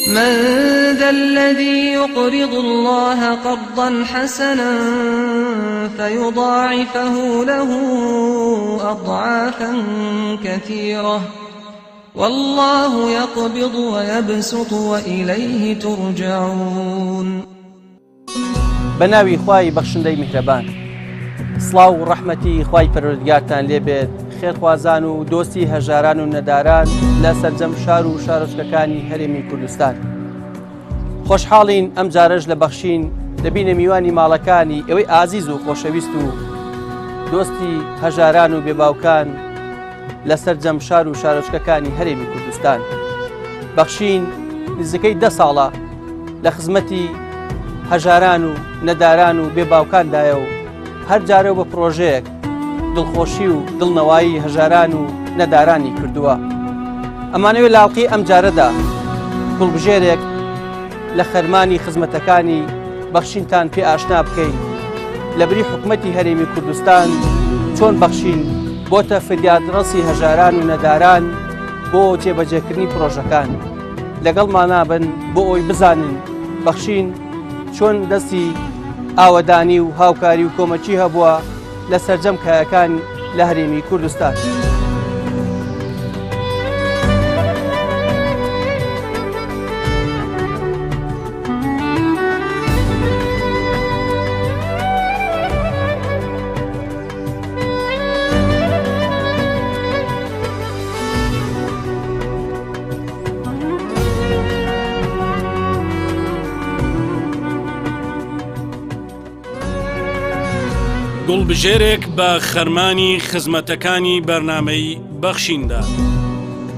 من ذا الذي يقرض الله قرضا حسنا فيضاعفه له أضعافا كثيرة والله يقبض ويبسط وإليه ترجعون. بناوي خواي بخشندەی میهرەبان، سڵاو و ڕەحمەتی خوای پەروەردگارتان لێبێت، خێرخوازان و دۆستی هەژاران و نەداران لە سەرجەم شار و شارۆچکەکانی هەرێمی کوردستان. خۆشحاڵین ئەم جارەش لە بەخشین دەبینە میوانی ماڵەکانی ئەوەی ئازیز و خۆشەویست و دۆستی هەژاران و بێباوکان لە سەرجەم شار و شارۆچکەکانی هەرێمی کوردستان. بەخشین نزیکەی 10 ساڵە لە خزمەتی هەژاران و نەداران و بێباوکاندایە و هەر جارەوە بە پرۆژەیەک دڵخۆشی و دڵنەوایی هەژاران و نەدارانی کردووە. ئەمانەوێت لاڵقی ئەم جارەدا گوڵبژێرێک لە خەرمانی خزمەتەکانی بەخشینتان پێ ئاشنا بکەین لە بری حکومەتی هەرێمی کوردستان چۆن بەخشین بۆتە فریادڕەسی هەژاران و نەداران بۆ جێبەجێکردنی پرۆژەکان. لەگەڵمان نابن بۆ ئەوی بزانن بەخشین چۆن دەستی ئاوەدانی و هاوکاری و کۆمەکی هەبووە لە سەرجەم کایەکان لە هەرێمی کوردستان. گوڵبژێرێک بە خەرمانی خزمەتەکانی بەرنامەی بەخشیندا.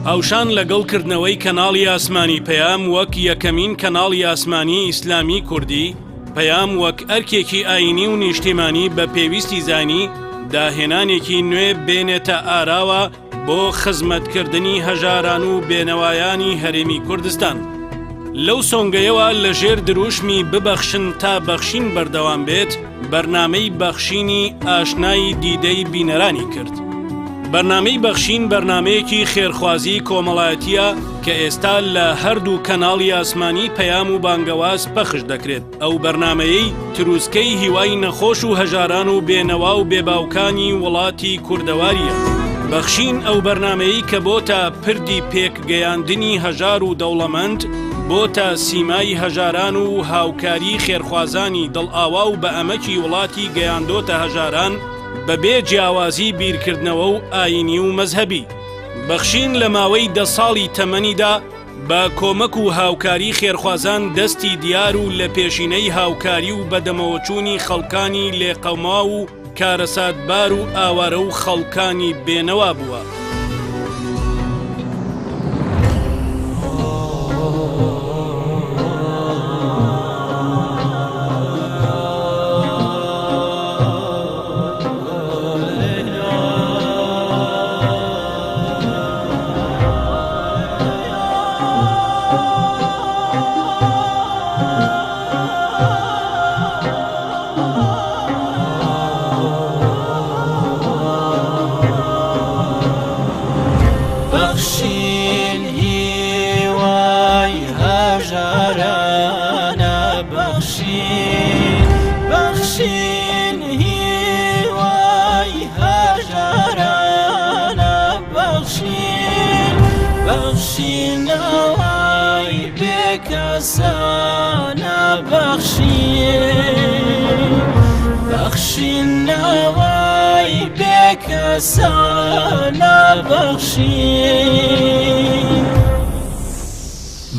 هاوشان لەگەڵکردنەوەی کەناڵی ئاسمانی پەیام وەک یەکەمین کەناڵی ئاسمانی ئیسلامی کوردی، پەیام وەک ئەرکێکی ئاینی و نیشتیمانی بە پێویستی زانی داهێنانێکی نوێ بێنێتە ئاراوە بۆ خزمەتکردنی هەژاران و بێنەوایانی هەرێمی کوردستان. لەو سۆنگەیەوە لەژێر دروشمی ببەخشن تا بەخشین بەردەوام بێت، بەرنامەی بەخشینی ئاشنایی دیدەی بینەرانی کرد. بەرنامەی بەخشین بەرنامەیەکی خێرخوازی کۆمەڵایەتیە کە ئێستا لە هەردوو کەناڵی ئاسمانی پەیام و بانگەواز پەخش دەکرێت. ئەو بەرنامەیەی تروسکەی هیوای نەخۆش و هەژاران و بێنەوا و بێباوکانی وڵاتی کوردەواریە. بەخشین ئەو بەرنامەیەی کە بۆتە پردی پێکگەیاندنی هەژار و دەوڵەمەند، بۆتە سیمای هەژاران و هاوکاری خێرخوازانی دڵئاوا و بە ئەمەکی وڵاتی گەیاندۆتە هەژاران بەبێ جیاوازی بیرکردنەوە و ئاینی و مەزهەبی. بەخشین لە ماوەی 10 ساڵی تەمەنیدا بە کۆمەک و هاوکاری خێرخوازان دەستی دیار و لە پێشینەی هاوکاری و بەدەمەوەچوونی خەڵکانی لێقەما و کارەساتبار و ئاوارە و خەڵکانی بێنەوا بووە.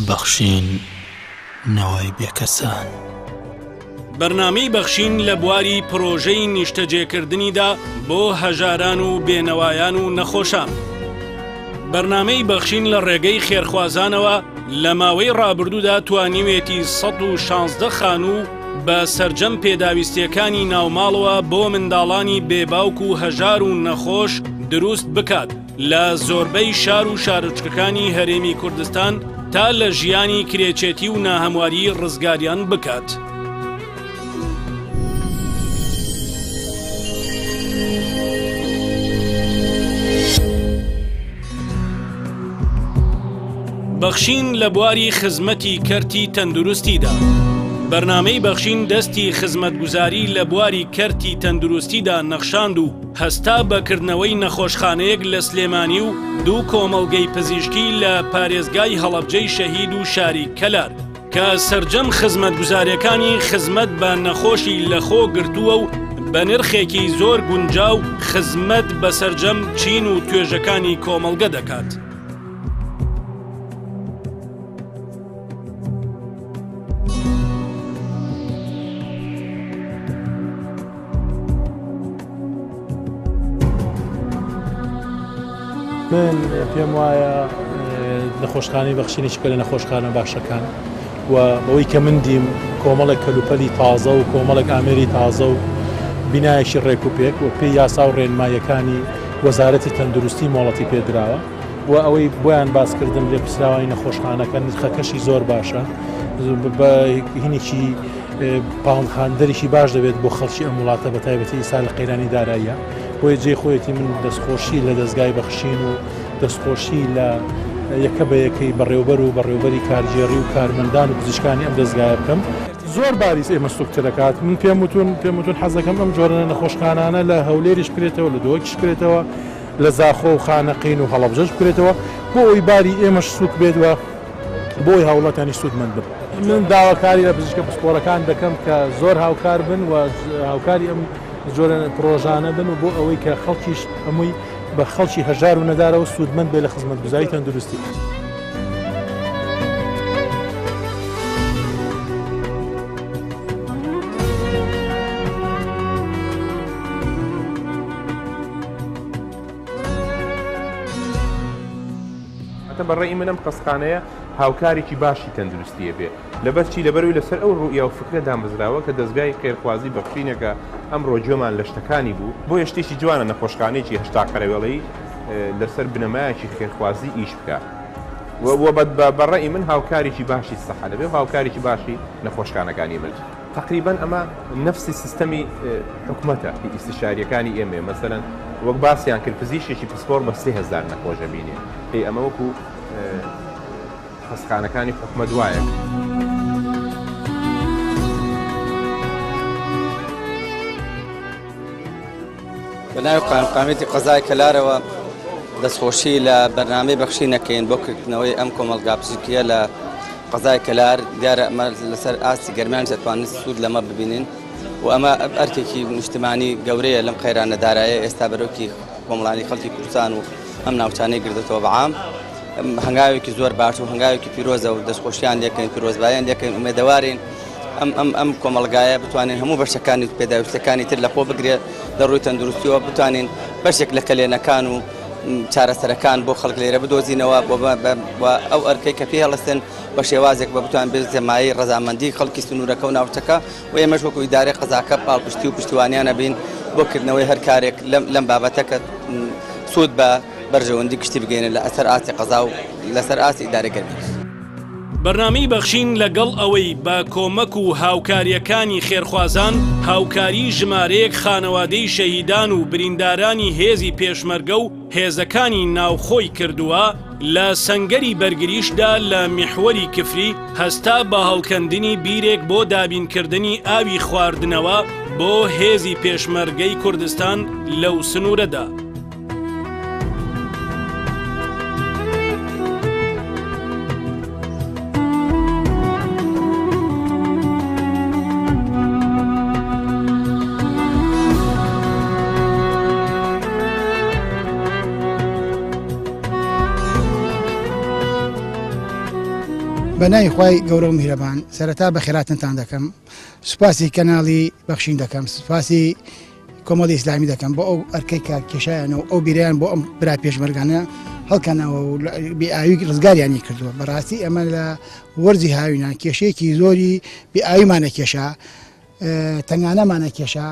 بەخشین نەوەی بێکەسان. بەرنامەی بەخشین لە بواری پرۆژەی نیشتەجێکردنیدا بۆ هەژاران و بێنەوایان و نەخۆشان. بەرنامەی بەخشین لە ڕێگەی خێرخوازانەوە لە ماوەی ڕابردوودا توانیوێتی 116 خانوو بە سەرجەم پێداویستیەکانی ناوماڵەوە بۆ منداڵانی بێباوک و هەژار و نەخۆش دروست بکات لە زۆربەی شار و شارۆچکەکانی هەرێمی کوردستان تا لە ژیانی کرێچێتی و ناهەمواری ڕزگاریان بکات. بەخشین لە بواری خزمەتی کەرتی تەندروستیدا. بەرنامەی بەخشین دەستی خزمەتگوزاری لە بواری کەرتی تەندروستیدا نەخشاند و هەستا بەکردنەوەی نەخۆشخانەیەک لە سلێمانی و دوو کۆمەڵگەی پزیشکی لە پارێزگای هەڵەبجەی شەهید و شاری کەلار کە سەرجەم خزمەتگوزاریەکانی خزمەت بە نەخۆشی لەخۆ گرتووە و بە نرخێکی زۆر گونجاو خزمەت بە سەرجەم چین و توێژەکانی کۆمەڵگە دەکات. من پێم وایە نەخۆشخانەی بەخشینێکی کە لە نەخۆشخانە باشەکان و بەوەی کە من دیم کۆمەڵێک کەلوپەلی تازە و کۆمەڵێک ئامێری تازە و بینایەکی ڕێک و پێک و پێی یاسا و ڕێنمایەکانی وەزارەتی تەندروستی مۆڵەتی پێدراوە و ئەوەی بۆیان باسکردن لێ پسراوانی نەخۆشخانەکە نرخەکەشی زۆر باشە بە هینێکی پاڵخاندەرێکی باش دەبێت بۆ خەڵکی ئەم وڵاتە بە تایبەتی ئیسا لە قەیرانی داراییە بۆی جێ خۆیەتی من دەستخۆشی لە دەستگای بەخشین و دەستخۆشی لە یەکە بە یەکەی بەڕێوبەر و بەڕێوبەری کارژێڕی و کارمەندان و پزیشکانی ئەم دەستگایە بکەم زۆر باریس ئێمە سوکتە دەکات من پێم وتون حەزەکەم ئەم جۆرە نەخۆشخانانە لە هەولێریش بکرێتەوە لە دۆکیش بکرێتەوە لە زاخۆ و خانەقین و هەڵەبجەش بکرێتەوە بۆ ئەوی باری ئێمەش سوک بێتەوە بۆی هاوڵاتانی سوودمەند بن من داواکاری لە پزیشکە پسپۆرەکان دەکەم کە زۆر هاوکار بن و هاوکاری ئەم جۆرە پرۆژانە بن و بۆ ئەوەی کە خەڵکیش هەمووی بە خەڵکی هەژار و نەدارەوە سوودمەند بێ لە خزمەتگوزاری تەندروستی. بەڕێی منم قەسخانەیە هاوکارێکی باشی تەندروستیە بێ لەبەرچی لەبەروی لەسەر ئەو ڕوئیا و فکرە دامبزراوە کە دەستگای خێرخوازی بەخشینەکە ئەم ڕۆژێمان لە شتەکانی بوو بۆ یشتێکی جوانە نەخۆشخانەیەکی هەشتا قەرەوێڵەی لەسەر بنەمایەکی خێرخوازی ئیش بکات بەڕێی من هاوکارێکی باشی سەحە دەبێ هاوکارێکی باشی نەخۆشخانەکانی من تقریبا ئەمە نفسی سیستەمی حکومەتە ئیستیشاریەکانی ئێمە مەسەلەن وەک باسییان کرد پزیشێکی پسپۆر بە 3000 نەخۆشە بینێ ئەمە وەکو خەسخانەکانی حکومەت دوایە. بەناوی قامێتی قەزای کەلارەوە دەستخۆشی لە بەرنامەی بەخشینەکەین بۆ کردنەوەی ئەم کۆمەڵگا پزیشکیە لە قەزای کەلار دیارە ئەمە لەسەر ئاستی گەرمیان دەتوانین سوود لەمە ببینین و ئەمە ئەرکێکی نیشتیمانی گەورەیە لەم قەیرانە دارایە ئێستا بەرەوکی کۆمەڵانی خەڵکی کوردستان و ئەم ناوچانەی گردێتەوە بەعام هەنگاوێکی زۆر باش و هەنگاوێکی پیرۆزە و دەستخۆشیان لێکەین پیرۆزبایان لێکەین ئومێدەوارین ئەم کۆمەڵگایە بتوانین هەموو بەشەکانی پێداویستەکانی تر لەخۆ بگرێت لە ڕووی تەندروستیەوە بتوانین بەشێک لە کەلێنەکان و چارەسەرەکان بۆ خەڵک لێرە بدۆزینەوە ئەو ئەرکەی کە پێ هەڵستن بە شێوازێک بە بتوان بێت زەمایی ڕەزامەندی خەڵکی سنوورەکە و ناوچەکە و ئێمەش وەکو ئیدارەی قەزاکە پاڵپشتی و پشتیوانیانە بین بۆ کردنەوەی هەر کارێک لەم بابەتەکە سوود بە بەرژەوەندی گشتی بگەینە لە ئەسەر ئاسی قەزا و لەسەر ئاسی ئیدارەی گەرمی. بەرنامەی بەخشین لەگەڵ ئەوەی بە کۆمەک و هاوکاریەکانی خێرخوازان هاوکاری ژمارەیەک خانەوادەی شەهیدان و بریندارانی هێزی پێشمەرگە و هێزەکانی ناوخۆی کردووە لە سەنگەری بەرگریشدا لە میحوەری کفری هەستا بە هەڵکەندنی بیرێک بۆ دابینکردنی ئاوی خواردنەوە بۆ هێزی پێشمەرگەی کوردستان لەو سنوورەدا. بەنای خوای گەورە و میهرەبان سەرەتا بە خێراتتان دەکەم سوپاسی کەناڵی بەخشین دەکەم سوپاسی کۆمەڵی ئیسلامی دەکەم بۆ ئەو ئەرکەی کە کێشایانەوە ئەو بیریان بۆ ئەم برا پێشمەرگانە هەڵکەنەوە و بێئاوی ڕزگاریانی کردووە بەڕاستی ئەمە لە وەرزی هاوینان کێشەیەکی زۆری بێئاویمانە کێشا تەنگانەمانە کێشا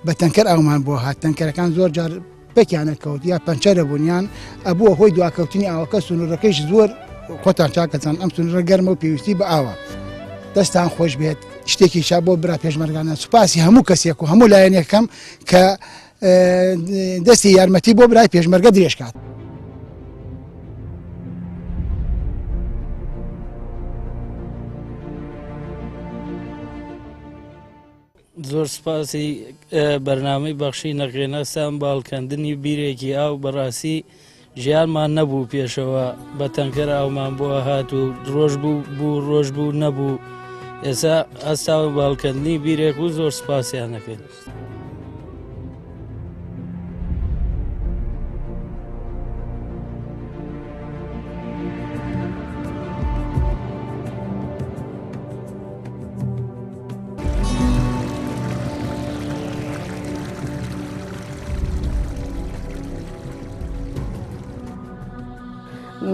بە تەنکەر ئەومان بۆ هات تەنکەرەکان زۆر جار پێکیانە کەوت یا پەنچەرە بوونیان ئەبووە هۆی دواکەوتنی ئاوەکە سنوورەکەیش زۆر خۆتان چاکەچان ئەم سنوورە گەرمە و پێویستی بە ئاوە دەستان خۆش بێت شتێکی چا بۆ برا پێشمەرگانە سوپاسی هەموو کەسێک و هەموو لایەنێکەکەم کە دەستی یارمەتی بۆ برای پێشمەرگە درێژکات. زۆر سپاسی بەرنامەی بەخشی نەقێنەسان باڵکەندنی بیرێکی ئاو بەڕاستی ژیانمان نەبوو پێشەوە بە تەنکەر ئاومان بۆ هات و ڕۆژ بوو ڕۆژ بوو نەبوو ئێستا ئەستاوە باڵکەندنی بیرێک و زۆر سپاسیان نەکەین.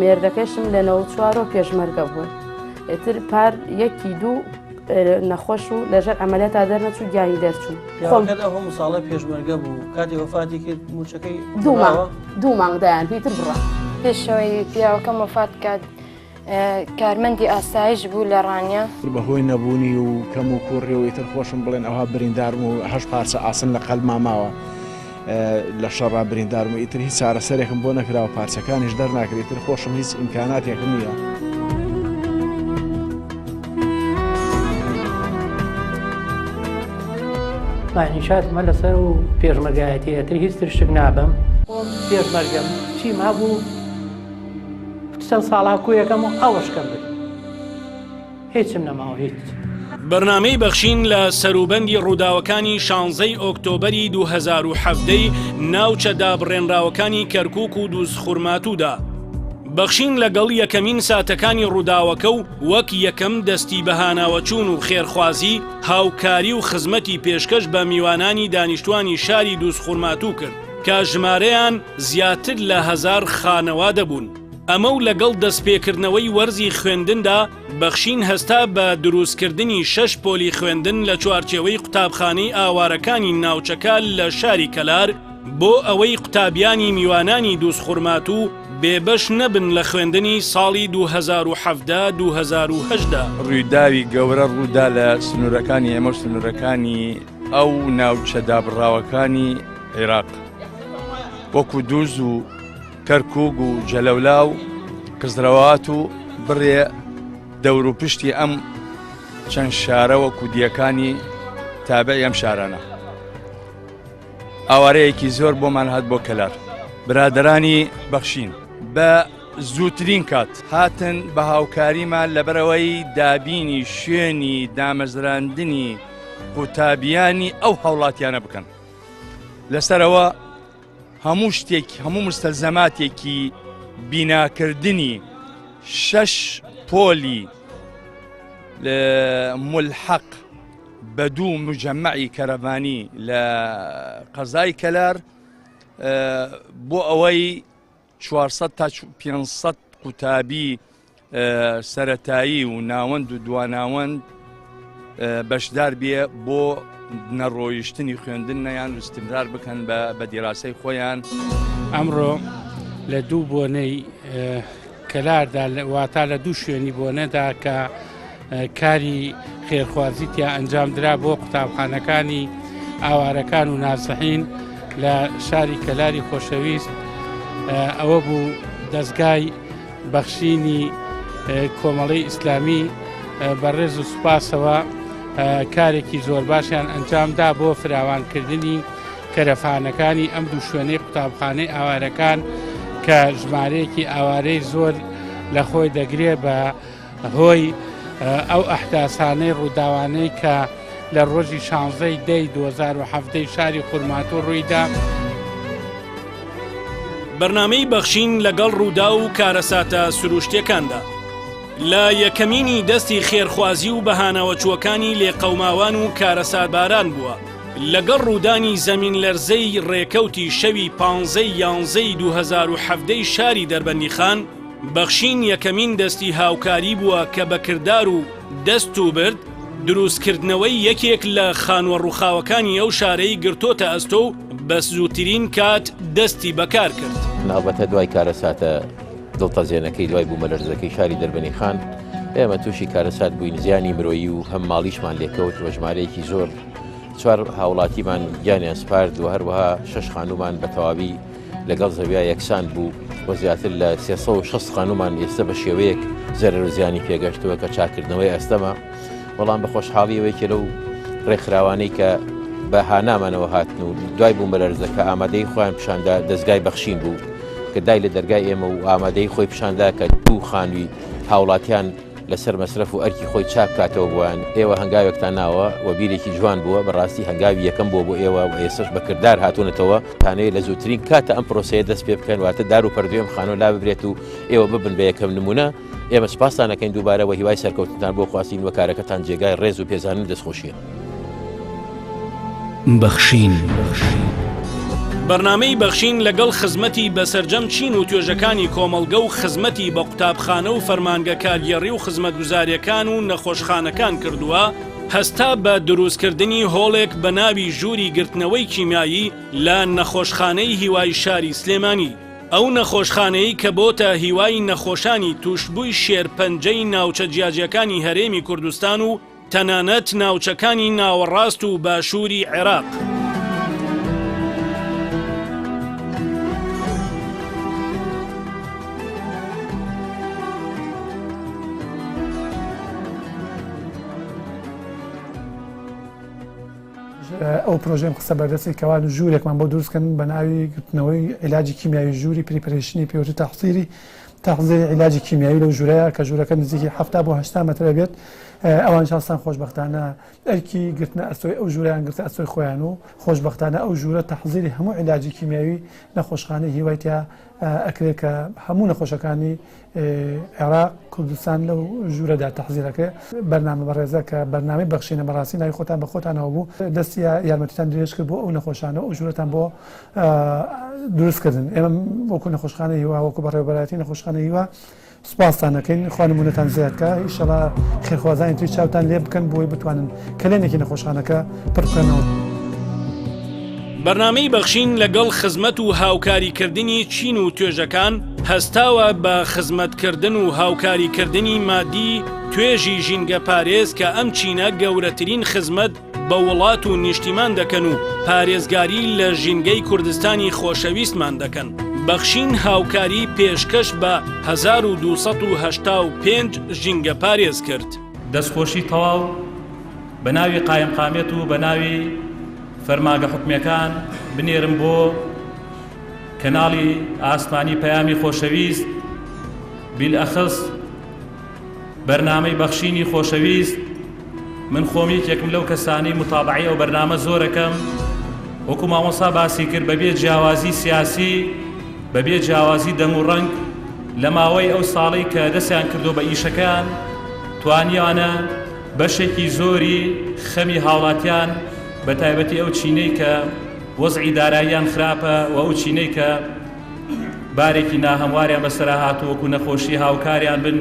مێردەکەشم لە 94 پێشمەرگە بوو ئێتر پار یەکی دوو نەخۆش و لەژەر ئەمەلێتا دەرنەچوو گیانی دەرچوو هەموو ساڵە پێشمەرگە بوو کاتی وەفاتی کرد موچەکەی دوو مانگدایان پێیتر بڕە پێشەوەی پیاوەکەم وەفات کات کارمەندی ئاسایش بوو لە ڕانیا بەهۆی نەبوونی و کەم و کوڕی و ئیتر خۆشم بڵێن ئەوها بریندارم و 8 پارچە ئاسن لە قەلما ماوە لە شەڕا بریندارم و ئیتر هیچ چارەسەرێکم بۆ نەکراوە پارچەکانیش دەرناکرێت تر خۆشم هیچ ئیمکاناتێکم نییە. مانیشاتمە لەسەر و پێشمەرگایەتیەتر هیچ ترشک نابم پێشمەرگەم چیم هەبوو چەند ساڵا کویەکەم و ئەوەشکەم بێت هیچم نەماوە هیچ. بەرنامەی بەخشین لە سەروبەندی ڕووداوەکانی 16 ئۆکتۆبەری 2017 ناوچە دابڕێنراوەکانی کەرکووک و دووسخورماتوودا. بەخشین لەگەڵ یەکەمین ساتەکانی ڕووداوەکە و وەک یەکەم دەستی بەهاناوەچوون و خێرخوازی هاوکاری و خزمەتی پێشکەش بە میوانانی دانیشتوانی شاری دووسخورماتوو کرد کە ژمارەیان زیاتر لە 1000 خانەوا دەبوون. ئەمە و لەگەڵ دەستپێکردنەوەی وەرزی خوێندندا بەخشین هەستا بە دروستکردنی 6 پۆلی خوێندن لە چوارچێوەی قوتابخانەی ئاوارەکانی ناوچەکە لە شاری کەلار بۆ ئەوەی قوتابیانی میوانانی دووسخورماتوو بێبەش نەبن لە خوێندنی ساڵی 2017-2018. ڕوویداوی گەورە ڕوودا لە سنوورەکانی ئێمە سنوورەکانی ئەو ناوچە دابڕاوەکانی عێراق وەکو دووز و کەرکووک و جەلەولا و قزرەوات و بڕێ دەور و پشتی ئەم چەند شارە وەکو دیەکانی تابعی ئەم شارانە. ئاوارەیەکی زۆر بۆمان هات بۆ کەلار. برادرانی بەخشین بە زووترین کات هاتن بە هاوکاریمان لەبەرەوەی دابینی شوێنی دامەزراندنی قوتابیانی ئەو هەوڵاتیانە بکەن. لەسەرەوە هەموو شتێک هەموو مستەلزەماتێکی بیناکردنی 6 پۆلی ملحق بە دوو مجەمەعی کەرەڤانی لە قەزای کەلار بۆ ئەوەی 400 تا 500 قوتابی سەرەتایی و ناوەند و دواناوەند بەشدار بێ بۆ نەڕۆیشتنی خوێندنیان استمرار بکەن بە دیراسەی خۆیان. ئەمڕۆ لە دوو بۆنەی کەلاردا واتا لە دوو شوێنی بۆنەدا کە کاری خێرخوازیتیا ئەنجامدرا بۆ قوتابخانەکانی ئاوارەکان و ناسەحین لە شاری کەلاری خۆشەویست. ئەوە بوو دەستگای بەخشینی کۆمەڵی ئیسلامی بەڕێز و سوپاسەوە کارێکی زۆر باشیان ئەنجامدا بۆ فراوانکردنی کەرەفانەکانی ئەم دوو شوێنەی قوتابخانەی ئاوارەکان کە ژمارەیەکی ئاوارەی زۆر لە خۆی دەگرێت بە هۆی ئەو ئەحداسانەی ڕووداوانەی کە لە ڕۆژی 16 دەی 2017 شاری خورماتوو ڕوویدا. بەرنامەی بەخشین لەگەڵ ڕوودا و کارەساتە سروشتیەکاندا لە یەکەمینی دەستی خێرخوازی و بەهانەوەچووەکانی لێقەوماوان و کارەساتباران بووە. لەگەڵ ڕوودانی زەمین لەرزەی ڕێکەوتی شەوی 15 2017 شاری دەربەندیخان بەخشین یەکەمین دەستی هاوکاری بووە کە بەکردار و دەست و برد دروستکردنەوەی یەکێک لە خانوە ڕووخاوەکانی ئەو شارەی گرتۆتە ئەستۆ و بە زووترین کات دەستی بەکار کرد. ناوبەتە دوای کارەساتە دڵتەزێنەکەی دوای بوومە لەرزەکەی شاری دەربەندیخان ئێمە تووشی کارەسات بووین، زیانی مرۆیی و هەم ماڵیشمان لێکەوت بە ژمارەیەکی زۆر. 4 هاوڵاتیمان گیانیان سپارد و هەروەها 6 خانومان بە تەواوی لەگەڵ زەویا یەکسان بوو و زیاتر لە 360 خانومان ئێستا بە شێوەیەک زەرەر و زیانی پێگەشتەوە کە چاکردنەوەی ئەستەمە. بەڵام بە خۆشحاڵیەوەی کە لەو ڕێکخراوانەی کە بە هانامانەوە هاتن و دوای بوومە لەرزەکە ئامادەی خۆیان پیشاندا دەستگای بەخشین بوو کە دای لە دەرگای ئێمە و ئامادەی خۆی پیشاندا کە دوو خانووی هاوڵاتیان لەسەر مەسرف و ئەرکی خۆی چاک کاتەوە بووان ئێوە هەنگاوێکتان ناوە و بیرێکی جوان بووە بەڕاستی هەنگاوی یەکەم بۆ ئێوە و ئێسش بەکردار هاتوونەتەوە پانەیە لە زووترین کاتە ئەم پرۆسەیە دەست پێ بکەن واتە دار و پەردوێم خانۆ لا ببرێت و ئێوە ببن بە یەکەم نمونە ئێمە سپاسان دەکەین دووبارەوە هیوای سەرکەوتنتان بۆ خواستین وە کارەکەتان جێگای ڕێز و پێزانن دەستخۆشیە. بەخشین بەرنامەی بەخشین لەگەڵ خزمەتی بەسەرجەم چین و توێژەکانی کۆمەڵگە و خزمەتی بە قوتابخانە و فەرمانگە کارگێڕی و خزمەتگوزاریەکان و نەخۆشخانەکان کردووە هەستا بە دروستکردنی هۆڵێک بە ناوی ژووری گرتنەوەی کیمیایی لە نەخۆشخانەی هیوای شاری سلێمانی. ئەو نەخۆشخانەی کە بۆتە هیوای نەخۆشانی توشبووی شێرپەنجەی ناوچە جیاجیەکانی هەرێمی کوردستان و تەنانەت ناوچەکانی ناوەڕاست و باشووری عێراق. ئەو پرۆژێم قسە بەردەستی کەوان ژوورێکمان بۆ دروستکەن بە ناوی گرتنەوەی عیلاجی کیمیایی ژووری پریپەرێشنی پێوتری تەحزیری عیلاجی کیمیایی لەو ژوورەیە کە ژوورەکە نزیکی 70 بۆ 80 مەترە بێت. ئەوان شانسان خۆشبەختانە ئەرکی گرتنە ئەستۆی ئەو ژووریان گرتە ئەستۆی خۆیان و خۆشبەختانە ئەو ژوورە تەحزیری هەموو عیلاجی کیمیایی نەخۆشخانەی هیوایتیا ئەکرێت کە هەموو نەخۆشەکانی عێراق کوردستان لەو ژوورەدا تەحزیرەکە بەرنامە بەڕێزە کە بەرنامەی بەخشینە بەڕاستی ناوی خۆتان بە خۆتانەوە بوو دەستی یارمەتیتان درێژ کرد بۆ ئەو نەخۆشانە و ژوورەتان بۆ دروستکردن. ئێمە وەکو نەخۆشخانە هیوا وەکو بەڕێوەبەرایەتی نەخۆشخانە هیوا سوپاستان دەکەین خوا نمونەتان زیادکە ئینشەڵا خێرخوازانی تری چاوتان لێ بکەن بۆی بتوانن کلێنێکی نەخۆشخانەکە پڕ بکەنەوە. بەرنامەی بەخشین لەگەڵ خزمەت و هاوکاریکردنی چین و توێژەکان هەستاوە بە خزمەتکردن و هاوکاریکردنی مادی توێژی ژینگە پارێز کە ئەم چینە گەورەترین خزمەت بە وڵات و نیشتیمان دەکەن و پارێزگاری لە ژینگەی کوردستانی خۆشەویستمان دەکەن. بەخشین هاوکاری پێشکەش بە 1285 ژینگە پارێز کرد. دەستخۆشی تەواو بە ناوی قایمقامێت و بە ناوی فەرماگە حکومەکان بنێرم بۆ کەناڵی ئاسمانی پەیامی خۆشەویست بیلئەخص بەرنامەی بەخشینی خۆشەویست. من خۆمی یەکم لەو کەسانی متابعی ئەو بەرنامە زۆرەکەم وەکو مامۆستا باسی کرد بەبێ جیاوازی سیاسی بەبێ جیاوازی دەم و ڕەنگ لە ماوەی ئەو ساڵی کە دەستیان کردو بە ئیشەکان توانیانە بەشێکی زۆری خەمی هاوڵاتیان بە تایبەتی ئەو چینەی کە وەزعی داراییان خراپە و ئەو چینەی کە بارێکی ناهەمواریان بەسەرا هاتووەکو نەخۆشی هاوکاریان بن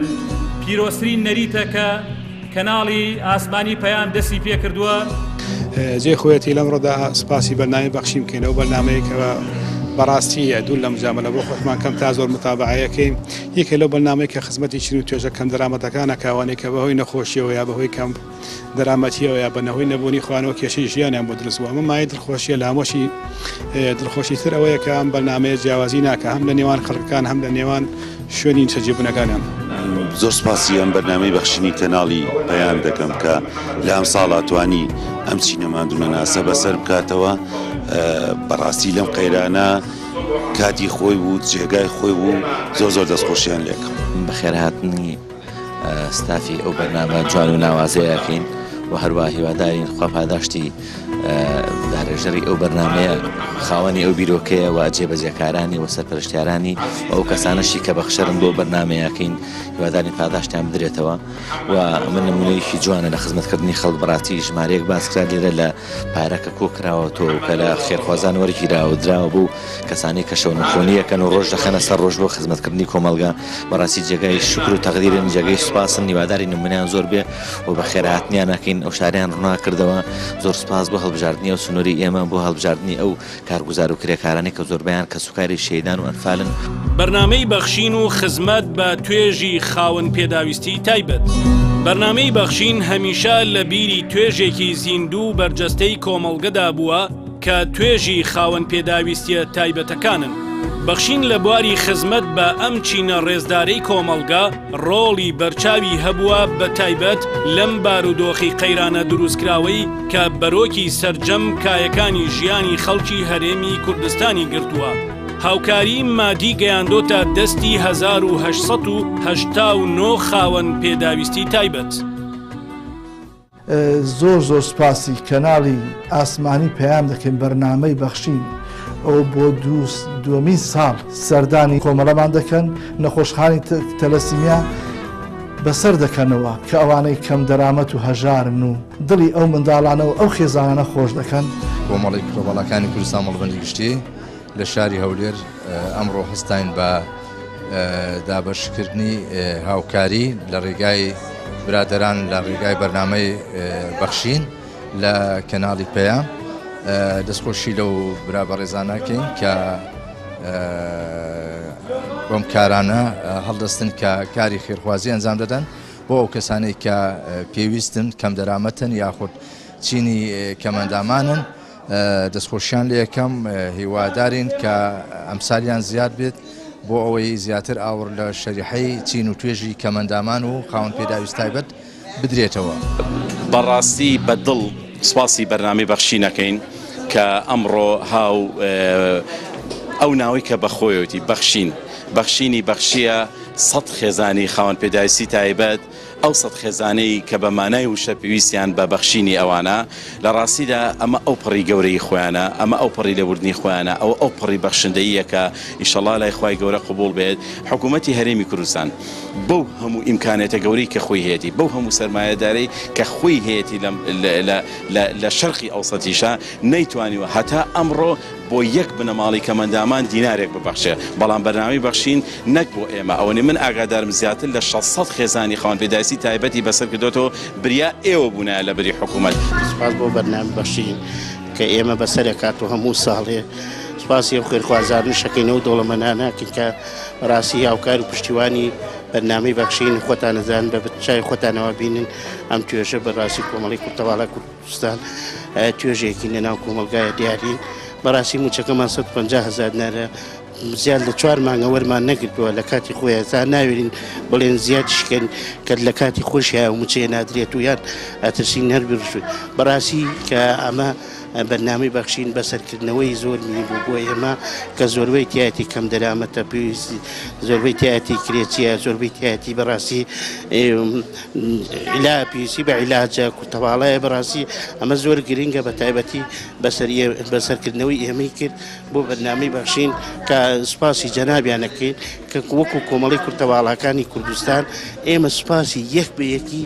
پیرۆسترین نەریتە کە کەناڵی ئاسمانی پەیام دەستی پێ کردووە. جێ خۆیەتی لەمڕۆدا سپاسی بەرنامەی بەخشی بکەینەوە بەرنامەیەکەوە بەڕاستی دوو لە مجاملە بۆ خۆتمان کەم تا زۆر متابعەکەین یەکێ لەو بەرنامەی کە خزمەتی چین و توێژە کەم دەرامەتەکانە کاوانەی کە بەهۆی نەخۆشیەوە یا بەهۆی کەم دەرامەتیەوە یا بەنەهۆی نەبوونی خوانەوە کێشەی ژیانیان بۆ دروستبووە. ئەمە مای دڵخۆشیە لە هەمۆشی دڵخۆشی تر ئەوەیە کە ئەم بەرنامەیە جیاوازی ناکە هەم لە نێوان خەڵکەکان هەم لە نێوان شوێنی سەرجێبوونەکانیان. زۆر سپاسی ئەم بەرنامەی بەخشینی کەناڵی پەیام دەکەم کە لە ئەم ساڵا توانی ئەم چینەماندوونە ناسە بەسەر بکاتەوە. بەڕاستی لەم قەیرانە کاتی خۆی بوو جێگای خۆی بوو زۆر دەستخۆشیان لێکم. بەخێرهاتنی ستافی ئەو بەرنامە جوان و ناوازەیەکەین و هەروە هیوادارین خوا پاداشتی دارێژەری ئەو بەرنامەیە خاوەنی ئەو بیرۆکەیە و جێبەجێکارانی و سەرپەرشتیارانی و ئەو کەسانەشی کە بەخشەرن بۆ بەرنامەیەکەین هیوادارین پاداشتیان بدرێتەوە و من نمونەیەکی جوانە لە خزمەتکردنی خەڵک بەڕاستی ژمارەیەک باسکرا لێرە لە پارەکە کۆکراوەتەوە کە لە خێرخوازان وەرگیراوە درراوە بوو کەسانی کە شەونخۆنیەکەن و ڕۆژ دەخەنە سەر ڕۆژ بۆ خزمەتکردنی کۆمەلگا بەڕاستی جێگای شکر و تەقدیرن جێگەی سوپاسن هیواداری نمونەیان زۆر بێ و بە خێرهاتنیانەکەین ئەو شاریان ڕوونا کردەوە. زۆر سوپاس بۆ هەڵبژاردننی و سنووری ئێمە بۆ هەڵبژاردننی ئەو کارگوزار و کرێکارانی کە زۆربیان کە سوکاری شەیدان و ئەنفالن. بەرنامەی بەخشین و خزمەت بە توێژی خاوەن پێداویستی تایبەت. بەرنامەی بەخشین هەمیشە لە بیری توێژێکی زیندوو بەرجەستەی کۆمەڵگەدا بووە کە توێژی خاوەن پێداویستیە تایبەتەکانن. بەخشین لە بواری خزمەت بە ئەم چینە ڕێزدارەی کۆمەڵگا ڕۆڵی بەرچاوی هەبووە بە تایبەت لەم بارودۆخی قەیرانە دروستکراوەی کە بەرۆکی سەرجەم کایەکانی ژیانی خەڵکی هەرێمی کوردستانی گرتووە. هاوکاری مادی گەیاندۆتە دەستی 1889 خاوەن پێداویستی تایبەت. زۆر زۆر سپاسی کەناڵی ئاسمانی پەیام دەکەین بەرنامەی بەخشین ئەو بۆ دووەمین ساڵ سەردانی کۆمەڵەمان دەکەن نەخۆشخانی تەلەسیمیا بەسەر دەکەنەوە کە ئەوانەی کەم دەرامەت و هەژارن و دڵی ئەو منداڵانەوە ئەو خێزانانە خۆش دەکەن. کۆمەڵی کۆمەڵەکانی کوردستان مەڵبەندی گشتی لە شاری هەولێر ئەمڕۆ هەستین بە دابەشکردنی هاوکاری لە ڕێگای برادران لە ڕێگای بەرنامەی بەخشین لە کەناڵی پەیام دەستخۆشی لەو برابەڕێزان ناکەین کە بۆم کارانە هەڵدەستن کە کاری خێرخوازی ئەنجام دەدەن بۆ ئەو کەسانەی کە پێویستن کەم دەرامەتن یاخود چینی کەمەندامانن دەستخۆشیان لە یەکەم هیوادارین کە ئەمسالیان زیاد بێت بۆ ئەوەی زیاتر ئاور لە شەریحەی چین و توێژی کەمەندامان و خاوەن پێداویست تایبەت بدرێتەوە. بەڕاستی بەدڵ سواسی بەرنامەی بەخشینەکەین کە ئەمڕۆ ئەو ناوی کە بەخۆیەتی بەخشینی بەخشیە 100 خێزانی خاوەن پێداویستی تایبەت ئەو 100 خێزانەی کە بە مانای وشە پێویستیان بە بەخشینی ئەوانە لە ڕاستیدا ئەمە ئەو پڕی گەورەی خۆیانە ئەمە ئەو پڕی لەوردنی خۆیانە ئەو پڕی بەخشندەیە کە ئینشەڵڵا لای خوای گەورە قبوڵ بێت. حکوومەتی هەرێمی کوردستان بەو هەموو ئیمکانێتە گەورەی کە خۆی هەیەی بەو هەموو سەرمایەدارەی کە خۆی هەیەی لە شەرقی ئەوسەتیشە نەیتوانیوە هەتا ئەمڕۆ بۆ یەک بنەماڵی کەمەندامان دینارێک ببەخشێ. بەڵام بەرنامەی بەخشین نەک بۆ ئێمە ئەوەنی من ئاگادارم زیاتر لە 600 خێزانی خاوەن پێداویستی تایبەتی بەسەر کردوێتەوە بریا ئێوە بوونایە لە بەری حکوومەت. سپاس بۆ بەرنامەی بەخشین کە ئێمە بەسەرێک کات و هەموو ساڵێ سپاسی ئەو خێرخوازانە شەکەینەوە دەوڵەمەنداناکەین کە ڕاستی هاوکار و پشتیوانی بەرنامەی بەخشین خۆتان نەزان بە چای خۆتانەوە بینن ئەم توێژە بەڕاستی کۆمەڵی کورتەواڵە کوردستان توێژێکی لەناو کۆمەلگایە دیارین. بەڕاستی موچەکەمان 150,000 نارە زیاد لە 4 مانگە وەرمان نەگرتووە لە کاتی خۆیان تا ناوێرین بڵێن زیادیشکەن کە لە کاتی خۆشیە و موچەیە نادرێت و یان ئەترسین هەر بڕشت. بەڕاستی کە ئەمە بەرنامەی بەخشین بەسەرکردنەوەی زۆر می بوو بۆ ئێمە کە زۆربەی تایەتی کەم دەرامەتە پێویستی زۆربەی تایەتی کرێچیە زۆربەی تایەتی بەڕاستی لا پێویستی بە عیلاجە کوتەواڵایە بەڕاستی ئەمە زۆر گرنگە بە تایبەتی بەسەرکردنەوەی ئێمەی کرد بۆ بەرنامەی بەخشین کە سوپاسی جەنابیانەکەین کە وەکو کۆمەڵی کورتەواڵەکانی کوردستان ئێمە سوپاسی یەک بە یەکی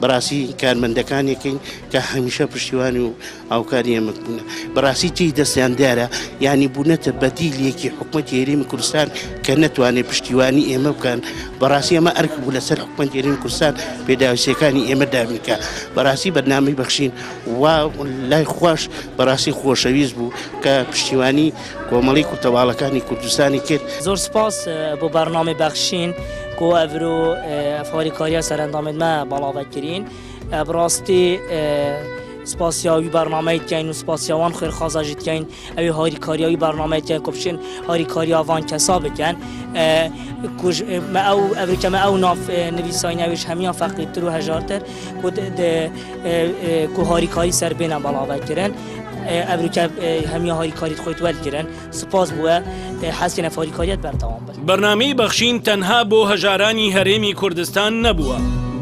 بەڕاستی کارمەندەکانێکین کە هەمیشە پشتیوانی و هاوکاری ئێمە بوون. بەڕاستی تی دەستیان دیارە ینی بوونەتە بەدیلێکی حکوومەتی هەرێمی کوردستان کە نەتوانێت پشتیوانی ئێمە بکەن. بەڕاستی ئەمە ئەرک بوو لەسەر حکوومەتی هەرێمی کوردستان پێداویستیەکانی ئێمە دابینکە. بەڕاستی بەرنامەی بەخشین وا لای خۆش بەڕاستی خۆشەویست بوو کە پشتیوانی کۆمەڵی کوتەواڵەکانی کوردستانی کرد. زۆر سپاس بۆ بەرنامەی بەخشین کۆ ئەڤرۆ ئەفاریکاریە سەرنجامێتمە بەڵاوەکردین. بڕاستی سپاسیاوی بەرنامەیەکەین و سپاسیاوان خێرخوازاژیتکەین ئەوێ هاریکاریاوی بەرنامەیەکەن کۆپشین هاریکاریاوان کەسا بکەن ئەوریکەمە ئەو ناف نویسینەویش هەمیان فەقیرتر و هەژارتر کو هاریکاری سەر بێنە بەڵاوەکردن ئەوریکە هەمیە هاریکاریت خۆیت وەرگرن. سپاس بووە حەسینە هاریکاریەت بەردەوام بن. بەرنامەی بەخشین تەنها بۆ هەژارانی هەرێمی کوردستان نەبووە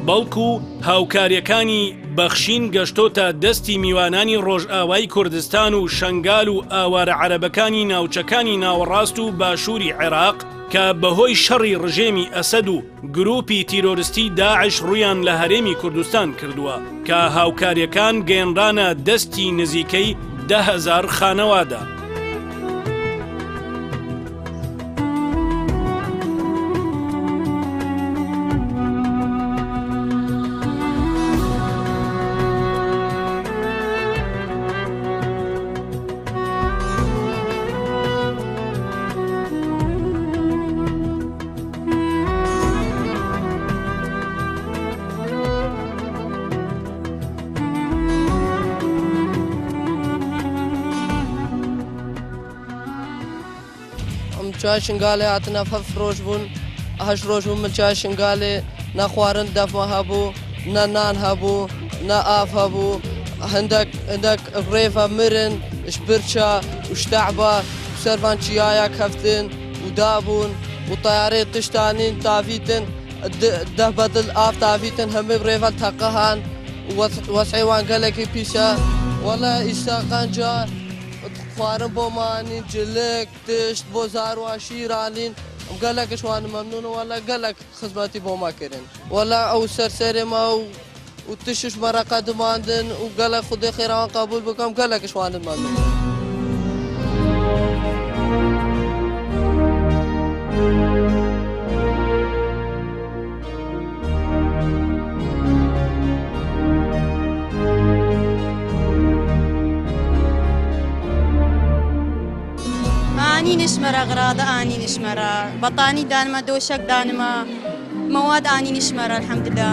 بەڵکو هاوکاریەکانی بەخشین گەشتۆتە دەستی میوانانی ڕۆژئاوای کوردستان و شەنگال و ئاوارە عەرەبەکانی ناوچەکانی ناوەڕاست و باشووری عێراق کە بەهۆی شەڕی ڕژێمی ئەسەد و گروپی تیرۆریستی داعش ڕوویان لە هەرێمی کوردستان کردووە کە هاوکاریەکان گەیەنرانە دەستی نزیکەی 10,000 خانەوادا. ملچوای شنگالێ هاتنە هەف ڕۆژ بوون هەش ڕۆژ بوون ملچوای شنگالێ نە خواردن دەفمە هەبوو نە نان هەبوو نە ئاف هەبوو هەندێک ڕێڤە مرن شبرچە وشتەعبە سەروان چیایە کەفتن و دابوون و تەیارێ تشتانین تاڤیتن ده بەدڵ ئاف تاڤیتن هەمێ ڕێڤە تەقەهان وەسعێوان گەلێکی پیسە وەڵا ئیستا قەنجە خواردن بۆمانی جلک تشت بۆ زاروا شیرانین ئەم گەلێکش وانە مەمنون وەڵا گەلێک خزمەتی بۆما کردن وەڵا ئەو سەرسەرێمە و تشش مەرەقە دماندن و گەلە خودی خێراوان قبول بکەم گەلێکش وانە مەمنون. ئانی نیشمەرە غرادا ئانی نیشمەرە بەتانی دانمە دۆشک دانمە مەواد ئانی نیشمەرە الحەمدلله.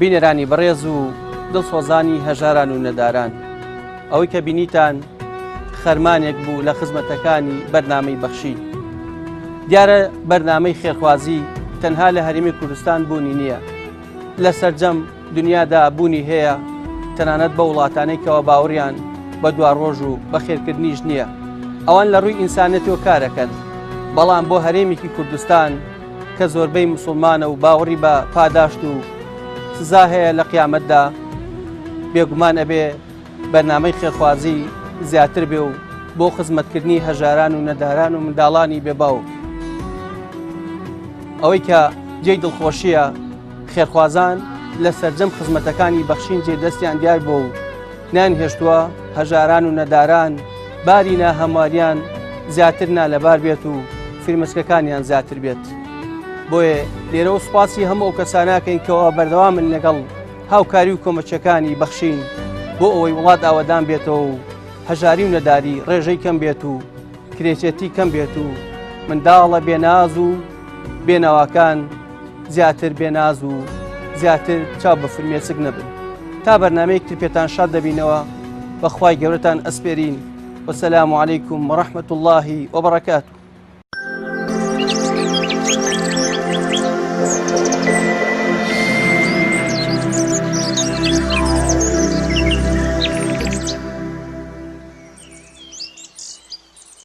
بینێرانی بەڕێز و دڵسۆزانی هەژاران و نەداران، ئەوەی کە بینیتان خەرمانێک بوو لە خزمەتەکانی بەرنامەی بەخشین. دیارە بەرنامەی خێرخوازی تەنها لە هەرێمی کوردستان بوونی نییە، لە سەرجەم دنیادا بوونی هەیە، تەنانەت بە وڵاتانەی کەەوە باوەڕیان بە دواڕۆژ و بە خێرکردنیش نییە. ئەوان لە ڕووی ئینسانەتەوە کارەکەن، بەڵام بۆ هەرێمێکی کوردستان کە زۆربەی مسلمانە و باوەڕی بە پاداشت و سزا هەیە لە قیامەتدا، بێگومان ئەبێ بەرنامەی خێرخوازی زیاتر بێ و بۆ خزمەتکردنی هەژاران و نەداران و منداڵانی بێباو. ئەوەی کە جێی دڵخۆشیە خێرخوازان لە سەرجەم خزمەتەکانی بەخشین جێدەستیان دیار بۆ و نانهێشتووە هەژاران و نەداران باری ناهەمواریان زیاتر نالەبار بێت و فرمەسکەکانیان زیاتر بێت. بۆیە لێرەوە سوپاسی هەموو ئەو کەساناکەین کەەوە بەردەوامن لەگەڵ هاوکاری و کۆمەچەکانی بەخشین بۆ ئەوەی وڵات ئاوادان بێتەوە و هەژاری و نەداری ڕێژەی کەم بێت و کرێچێتی کەم بێت و منداڵە بێناز و بێناواکان زیاتر بێناز و زیاتر چاو بە فرمێسک نەبن. تا بەرنامەیەکتر پێتان شاد دەبینەوە، بەخوای گەورەتان ئەسپێرین. وەسەلام عەلەیکم وەڕەحمەت اللهی وبەڕەکاتوه.